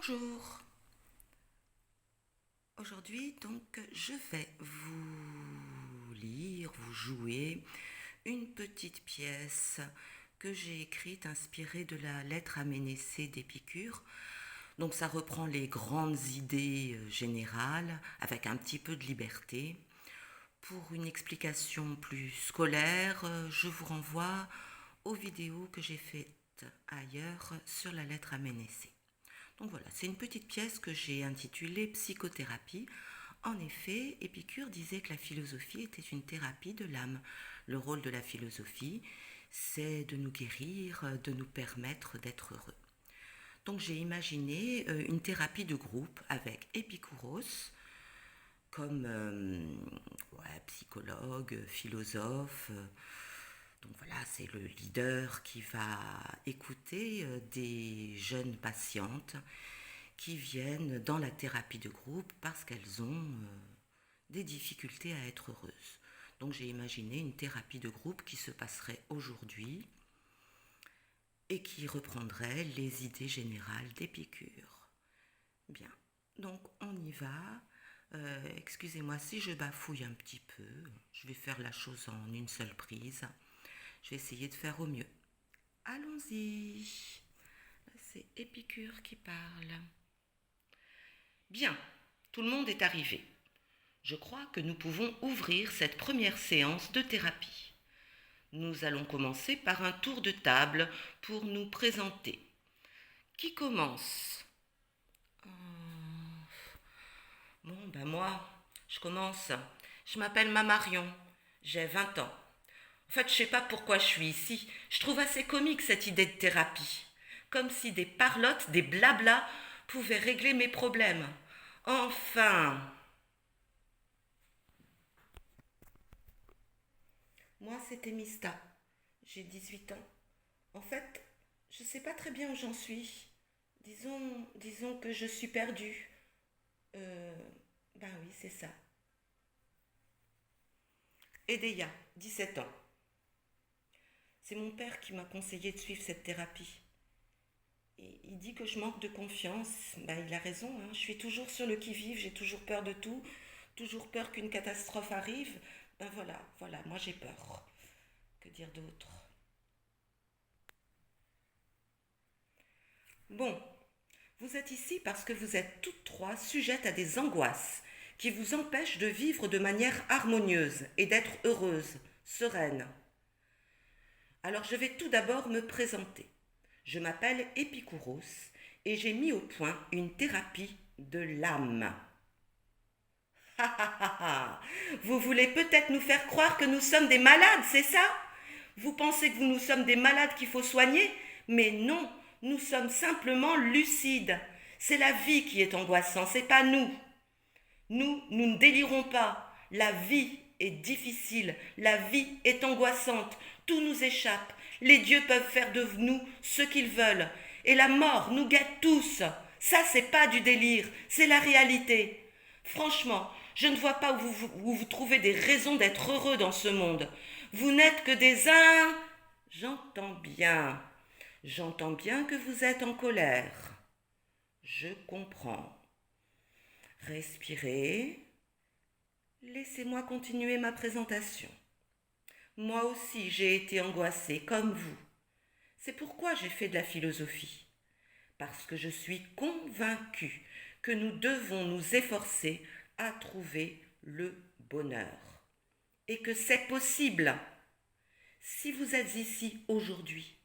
Bonjour. Aujourd'hui, donc, je vais vous lire, vous jouer une petite pièce que j'ai écrite inspirée de la lettre à Ménécée d'Épicure. Donc ça reprend les grandes idées générales avec un petit peu de liberté. Pour une explication plus scolaire, je vous renvoie aux vidéos que j'ai faites ailleurs sur la lettre à Ménécée. Donc voilà, c'est une petite pièce que j'ai intitulée Psychothérapie. En effet, Épicure disait que la philosophie était une thérapie de l'âme. Le rôle de la philosophie, c'est de nous guérir, de nous permettre d'être heureux. Donc j'ai imaginé une thérapie de groupe avec Épicouros comme psychologue, philosophe. Donc voilà, c'est le leader qui va écouter des jeunes patientes qui viennent dans la thérapie de groupe parce qu'elles ont des difficultés à être heureuses. Donc j'ai imaginé une thérapie de groupe qui se passerait aujourd'hui et qui reprendrait les idées générales d'Épicure. Bien, donc on y va. Excusez-moi si je bafouille un petit peu, je vais faire la chose en une seule prise. Je vais essayer de faire au mieux. Allons-y. C'est Épicure qui parle. Bien, tout le monde est arrivé. Je crois que nous pouvons ouvrir cette première séance de thérapie. Nous allons commencer par un tour de table pour nous présenter. Qui commence? Moi, je commence. Je m'appelle Mamarion, j'ai 20 ans. En fait, je sais pas pourquoi je suis ici. Je trouve assez comique cette idée de thérapie. Comme si des parlottes, des blablas pouvaient régler mes problèmes. Enfin. Moi, c'était Mista. J'ai 18 ans. En fait, je sais pas très bien où j'en suis. Disons que je suis perdue. Euh, ben oui, c'est ça. Edeya, 17 ans. C'est mon père qui m'a conseillé de suivre cette thérapie. Et il dit que je manque de confiance. Ben, il a raison, hein. Je suis toujours sur le qui-vive, j'ai toujours peur de tout, toujours peur qu'une catastrophe arrive. Ben voilà, moi j'ai peur. Que dire d'autre? Bon, vous êtes ici parce que vous êtes toutes trois sujettes à des angoisses qui vous empêchent de vivre de manière harmonieuse et d'être heureuse, sereine. Alors je vais tout d'abord me présenter. Je m'appelle Épicouros et j'ai mis au point une thérapie de l'âme. Vous voulez peut-être nous faire croire que nous sommes des malades, c'est ça? Vous pensez que nous sommes des malades qu'il faut soigner? Mais non, nous sommes simplement lucides. C'est la vie qui est angoissante, c'est pas nous. Nous ne délirons pas. La vie est difficile, la vie est angoissante, tout nous échappe. Les dieux peuvent faire de nous ce qu'ils veulent. Et la mort nous guette tous. Ça, c'est pas du délire, c'est la réalité. Franchement, je ne vois pas où vous trouvez des raisons d'être heureux dans ce monde. Vous n'êtes que des uns. J'entends bien. J'entends bien que vous êtes en colère. Je comprends. Respirez. Laissez-moi continuer ma présentation. Moi aussi, j'ai été angoissée, comme vous. C'est pourquoi j'ai fait de la philosophie. Parce que je suis convaincue que nous devons nous efforcer à trouver le bonheur. Et que c'est possible. Si vous êtes ici aujourd'hui,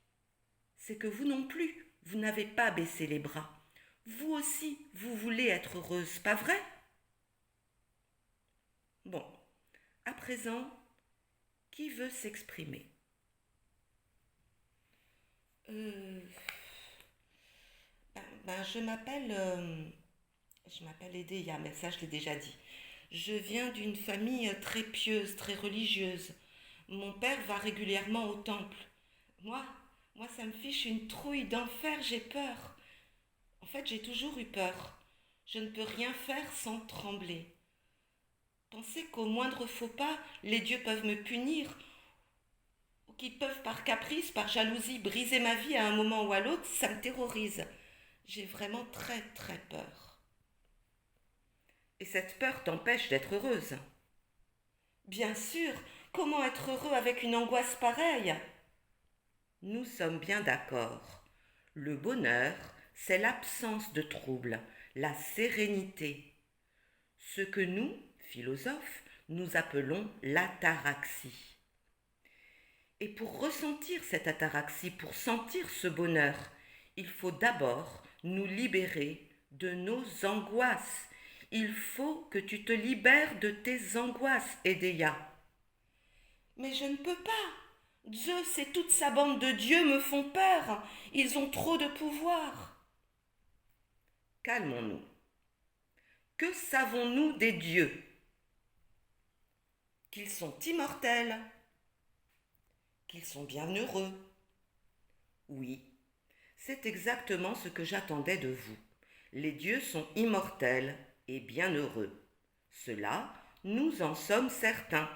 c'est que vous non plus, vous n'avez pas baissé les bras. Vous aussi, vous voulez être heureuse, pas vrai? Bon, à présent, qui veut s'exprimer? euh, je m'appelle Edeya, mais ça je l'ai déjà dit. Je viens d'une famille très pieuse, très religieuse. Mon père va régulièrement au temple. Moi, moi ça me fiche une trouille d'enfer, j'ai peur. En fait, j'ai toujours eu peur. Je ne peux rien faire sans trembler. Penser qu'au moindre faux pas, les dieux peuvent me punir, ou qu'ils peuvent par caprice, par jalousie, briser ma vie à un moment ou à l'autre, ça me terrorise. J'ai vraiment très très peur. Et cette peur t'empêche d'être heureuse. Bien sûr, comment être heureux avec une angoisse pareille? Nous sommes bien d'accord. Le bonheur, c'est l'absence de trouble, la sérénité. Ce que nous, philosophes, nous appelons l'ataraxie. Et pour ressentir cette ataraxie, pour sentir ce bonheur, il faut d'abord nous libérer de nos angoisses. Il faut que tu te libères de tes angoisses, Edeya. Mais je ne peux pas. Zeus et toute sa bande de dieux me font peur. Ils ont trop de pouvoir. Calmons-nous. Que savons-nous des dieux? Qu'ils sont immortels, qu'ils sont bienheureux. Oui, c'est exactement ce que j'attendais de vous. Les dieux sont immortels et bienheureux. Cela, nous en sommes certains.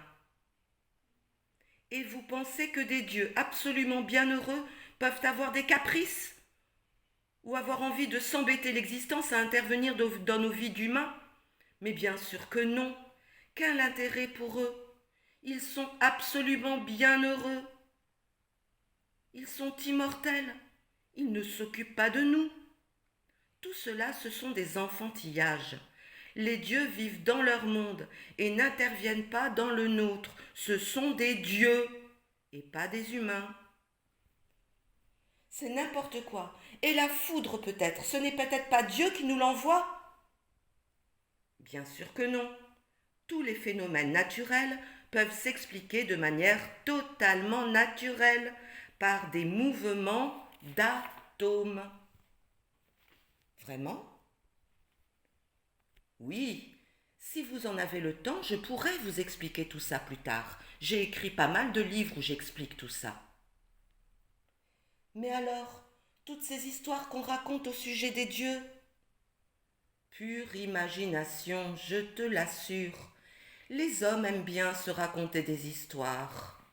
Et vous pensez que des dieux absolument bienheureux peuvent avoir des caprices? Ou avoir envie de s'embêter l'existence à intervenir dans nos vies d'humains? Mais bien sûr que non. Quel intérêt pour eux? Ils sont absolument bienheureux. Ils sont immortels. Ils ne s'occupent pas de nous. Tout cela, ce sont des enfantillages. Les dieux vivent dans leur monde et n'interviennent pas dans le nôtre. Ce sont des dieux et pas des humains. C'est n'importe quoi. Et la foudre peut-être, ce n'est peut-être pas Dieu qui nous l'envoie? Bien sûr que non. Tous les phénomènes naturels peuvent s'expliquer de manière totalement naturelle par des mouvements d'atomes. Vraiment? Oui. Si vous en avez le temps, je pourrais vous expliquer tout ça plus tard. J'ai écrit pas mal de livres où j'explique tout ça. Mais alors, toutes ces histoires qu'on raconte au sujet des dieux? Pure imagination, je te l'assure. Les hommes aiment bien se raconter des histoires.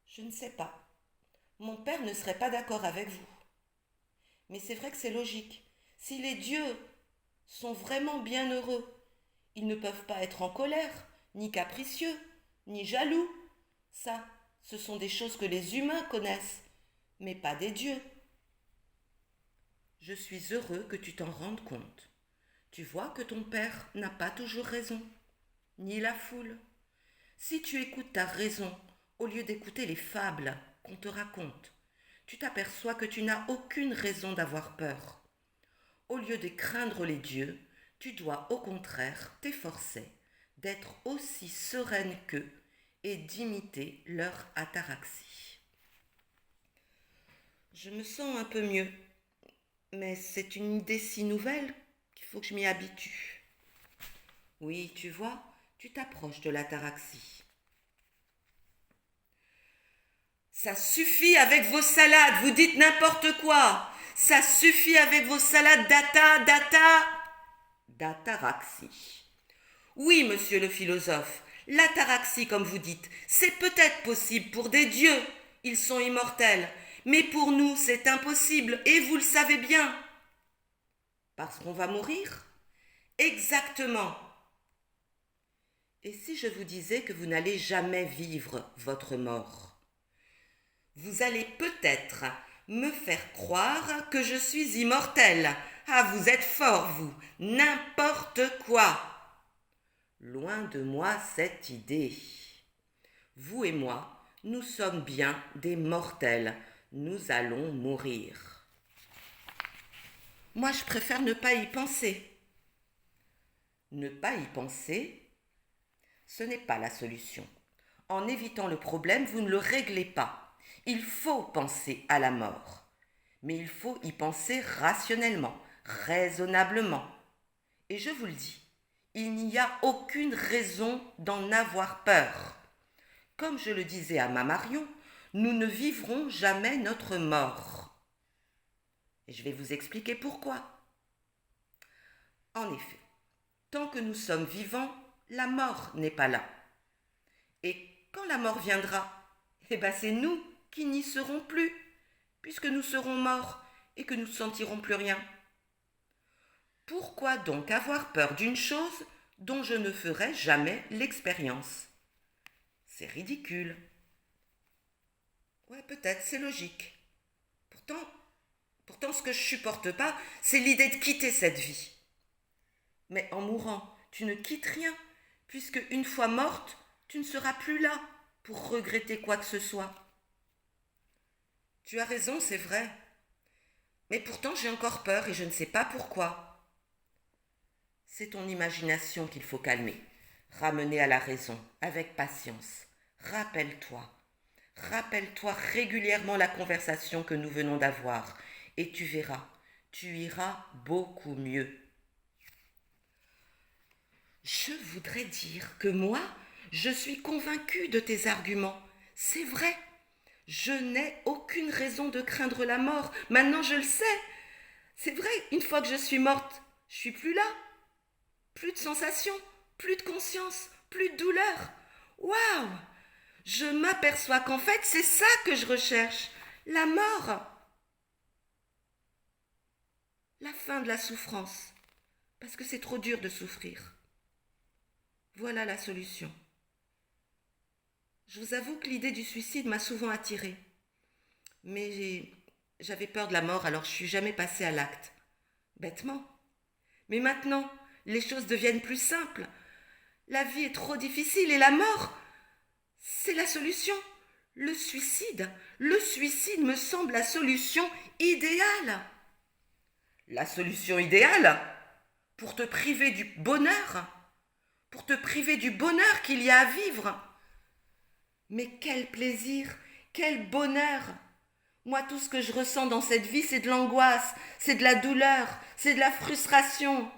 Je ne sais pas. Mon père ne serait pas d'accord avec vous. Mais c'est vrai que c'est logique. Si les dieux sont vraiment bien heureux, ils ne peuvent pas être en colère, ni capricieux, ni jaloux. Ça, ce sont des choses que les humains connaissent, mais pas des dieux. Je suis heureux que tu t'en rendes compte. Tu vois que ton père n'a pas toujours raison, ni la foule. Si tu écoutes ta raison au lieu d'écouter les fables qu'on te raconte, tu t'aperçois que tu n'as aucune raison d'avoir peur. Au lieu de craindre les dieux, tu dois au contraire t'efforcer d'être aussi sereine qu'eux et d'imiter leur ataraxie. Je me sens un peu mieux, mais c'est une idée si nouvelle qu'il faut que je m'y habitue. Oui, tu vois, tu t'approches de l'ataraxie. Ça suffit avec vos salades, vous dites n'importe quoi. Ça suffit avec vos salades d'ataraxie. Oui, monsieur le philosophe, l'ataraxie, comme vous dites, c'est peut-être possible pour des dieux, ils sont immortels, mais pour nous, c'est impossible, et vous le savez bien. Parce qu'on va mourir? Exactement. Et si je vous disais que vous n'allez jamais vivre votre mort? Vous allez peut-être me faire croire que je suis immortel. Ah, vous êtes fort, vous. N'importe quoi. Loin de moi cette idée. Vous et moi, nous sommes bien des mortels. Nous allons mourir. Moi, je préfère ne pas y penser. Ne pas y penser, ce n'est pas la solution. En évitant le problème, vous ne le réglez pas. Il faut penser à la mort. Mais il faut y penser rationnellement, raisonnablement. Et je vous le dis, il n'y a aucune raison d'en avoir peur. Comme je le disais à ma Marion, nous ne vivrons jamais notre mort. Et je vais vous expliquer pourquoi. En effet, tant que nous sommes vivants, la mort n'est pas là. Et quand la mort viendra, c'est nous qui n'y serons plus, puisque nous serons morts, et que nous ne sentirons plus rien. Pourquoi donc avoir peur d'une chose dont je ne ferai jamais l'expérience? C'est ridicule. Ouais, peut-être, c'est logique. Pourtant, ce que je supporte pas, c'est l'idée de quitter cette vie. Mais en mourant, tu ne quittes rien, puisque une fois morte, tu ne seras plus là pour regretter quoi que ce soit. Tu as raison, c'est vrai. Mais pourtant, j'ai encore peur et je ne sais pas pourquoi. C'est ton imagination qu'il faut calmer, ramener à la raison, avec patience. Rappelle-toi régulièrement la conversation que nous venons d'avoir, et tu verras, tu iras beaucoup mieux. Je voudrais dire que moi, je suis convaincue de tes arguments. C'est vrai. Je n'ai aucune raison de craindre la mort. Maintenant, je le sais. C'est vrai, une fois que je suis morte, je suis plus là. Plus de sensations, plus de conscience, plus de douleur. Waouh! Je m'aperçois qu'en fait, c'est ça que je recherche. La mort. La fin de la souffrance. Parce que c'est trop dur de souffrir. Voilà la solution. Je vous avoue que l'idée du suicide m'a souvent attirée. Mais j'avais peur de la mort, alors je ne suis jamais passée à l'acte. Bêtement. Mais maintenant, les choses deviennent plus simples. La vie est trop difficile et la mort, c'est la solution. Le suicide me semble la solution idéale. La solution idéale pour te priver du bonheur, pour te priver du bonheur qu'il y a à vivre. Mais quel plaisir, quel bonheur! Moi, tout ce que je ressens dans cette vie, c'est de l'angoisse, c'est de la douleur, c'est de la frustration.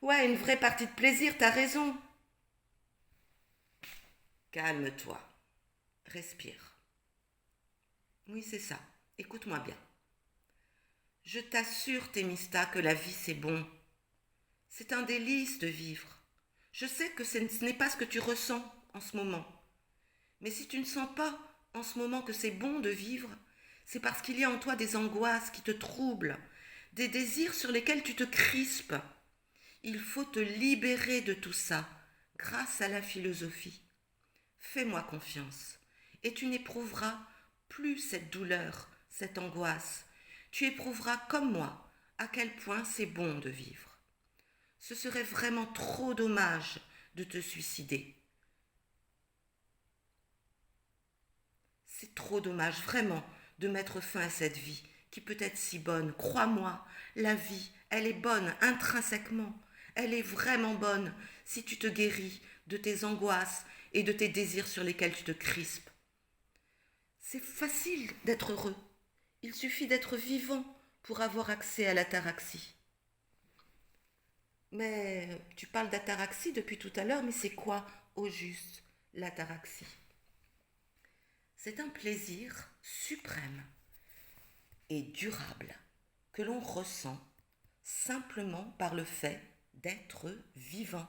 Ouais, une vraie partie de plaisir, t'as raison. Calme-toi, respire. Oui, c'est ça, écoute-moi bien. Je t'assure, Thémista, que la vie, c'est bon. C'est un délice de vivre. Je sais que ce n'est pas ce que tu ressens en ce moment. Mais si tu ne sens pas en ce moment que c'est bon de vivre, c'est parce qu'il y a en toi des angoisses qui te troublent, des désirs sur lesquels tu te crispes. Il faut te libérer de tout ça grâce à la philosophie. Fais-moi confiance et tu n'éprouveras plus cette douleur, cette angoisse. Tu éprouveras comme moi à quel point c'est bon de vivre. Ce serait vraiment trop dommage de te suicider. C'est trop dommage, vraiment, de mettre fin à cette vie qui peut être si bonne. Crois-moi, la vie, elle est bonne intrinsèquement. Elle est vraiment bonne si tu te guéris de tes angoisses et de tes désirs sur lesquels tu te crispes. C'est facile d'être heureux. Il suffit d'être vivant pour avoir accès à l'ataraxie. Mais tu parles d'ataraxie depuis tout à l'heure, mais c'est quoi au juste l'ataraxie? C'est un plaisir suprême et durable que l'on ressent simplement par le fait d'être vivant,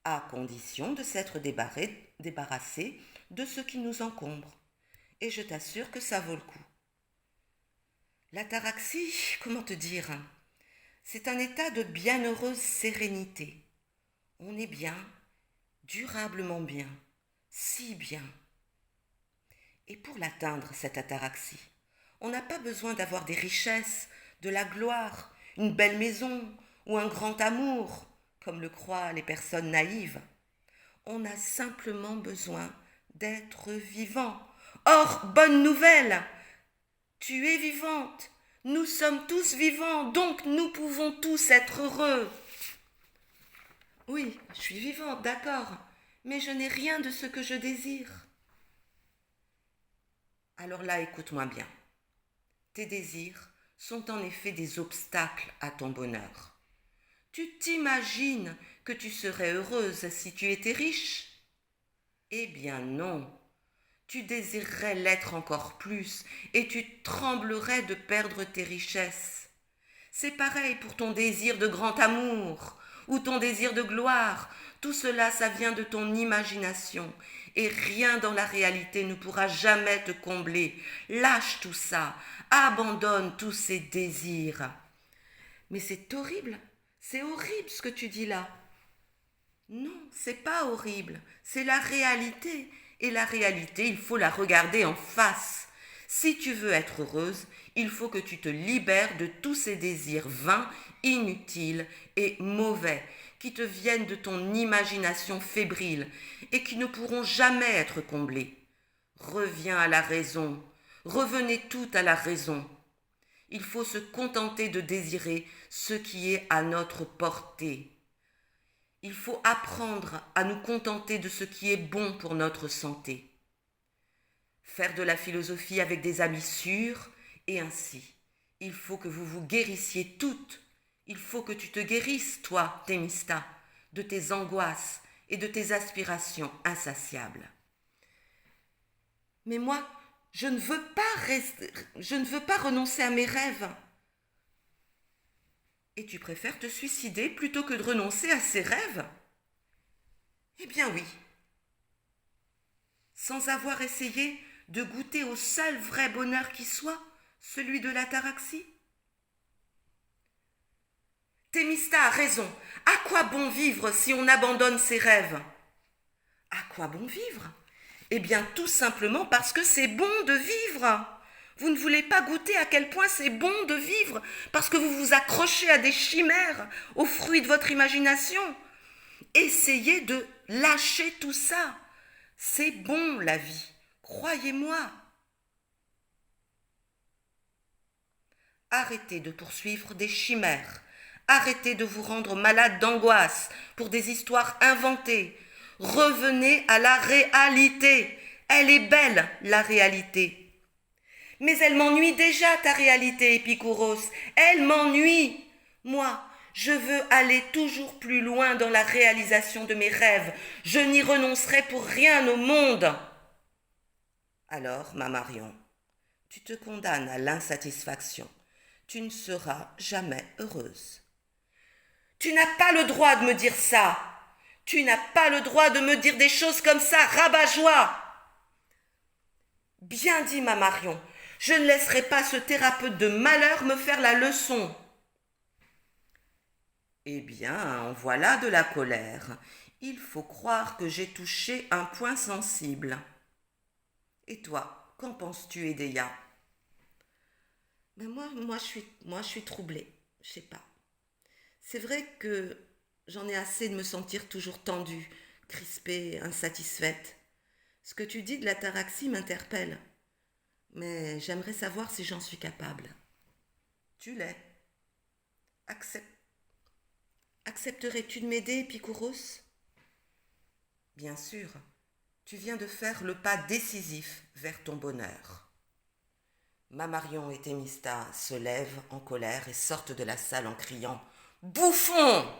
à condition de s'être débarrassé de ce qui nous encombre. Et je t'assure que ça vaut le coup. L'ataraxie, comment te dire? C'est un état de bienheureuse sérénité. On est bien, durablement bien, si bien. Et pour l'atteindre, cette ataraxie, on n'a pas besoin d'avoir des richesses, de la gloire, une belle maison ou un grand amour, comme le croient les personnes naïves. On a simplement besoin d'être vivant. Or, bonne nouvelle, tu es vivante. Nous sommes tous vivants, donc nous pouvons tous être heureux. Oui, je suis vivante, d'accord, mais je n'ai rien de ce que je désire. Alors là, écoute-moi bien. Tes désirs sont en effet des obstacles à ton bonheur. Tu t'imagines que tu serais heureuse si tu étais riche? Eh bien non. Tu désirerais l'être encore plus et tu tremblerais de perdre tes richesses. C'est pareil pour ton désir de grand amour ou ton désir de gloire. Tout cela, ça vient de ton imagination. Et rien dans la réalité ne pourra jamais te combler. Lâche tout ça. Abandonne tous ces désirs. Mais c'est horrible. C'est horrible ce que tu dis là. Non, c'est pas horrible. C'est la réalité. Et la réalité, il faut la regarder en face. Si tu veux être heureuse, il faut que tu te libères de tous ces désirs vains, inutiles et mauvais, qui te viennent de ton imagination fébrile et qui ne pourront jamais être comblés. Reviens à la raison. Revenez toutes à la raison. Il faut se contenter de désirer ce qui est à notre portée. Il faut apprendre à nous contenter de ce qui est bon pour notre santé. Faire de la philosophie avec des amis sûrs, et ainsi, il faut que vous vous guérissiez toutes. Il faut que tu te guérisses, toi, Thémista, de tes angoisses et de tes aspirations insatiables. Mais moi, je ne veux pas renoncer à mes rêves. Et tu préfères te suicider plutôt que de renoncer à ces rêves? Eh bien oui. Sans avoir essayé de goûter au seul vrai bonheur qui soit, celui de l'ataraxie? Thémista a raison. À quoi bon vivre si on abandonne ses rêves? À quoi bon vivre? Eh bien tout simplement parce que c'est bon de vivre. Vous ne voulez pas goûter à quel point c'est bon de vivre parce que vous vous accrochez à des chimères, aux fruits de votre imagination. Essayez de lâcher tout ça. C'est bon la vie, croyez-moi. Arrêtez de poursuivre des chimères. Arrêtez de vous rendre malade d'angoisse pour des histoires inventées. Revenez à la réalité. Elle est belle, la réalité. Mais elle m'ennuie déjà, ta réalité, Épicouros. Elle m'ennuie. Moi, je veux aller toujours plus loin dans la réalisation de mes rêves. Je n'y renoncerai pour rien au monde. Alors, ma Marion, tu te condamnes à l'insatisfaction. Tu ne seras jamais heureuse. Tu n'as pas le droit de me dire ça. Tu n'as pas le droit de me dire des choses comme ça, rabat-joie. Bien dit, ma Marion. Je ne laisserai pas ce thérapeute de malheur me faire la leçon. Eh bien, en voilà de la colère. Il faut croire que j'ai touché un point sensible. Et toi, qu'en penses-tu, Edéia? Ben moi, je suis troublée. Je sais pas. C'est vrai que j'en ai assez de me sentir toujours tendue, crispée, insatisfaite. Ce que tu dis de l'ataraxie m'interpelle. Mais j'aimerais savoir si j'en suis capable. Tu l'es. Accepterais-tu de m'aider, Épicouros? Bien sûr, tu viens de faire le pas décisif vers ton bonheur. Mamarion et Thémista se lèvent en colère et sortent de la salle en criant « Bouffon !»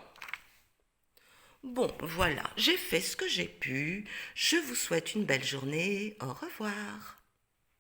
Bon, voilà, j'ai fait ce que j'ai pu. Je vous souhaite une belle journée. Au revoir.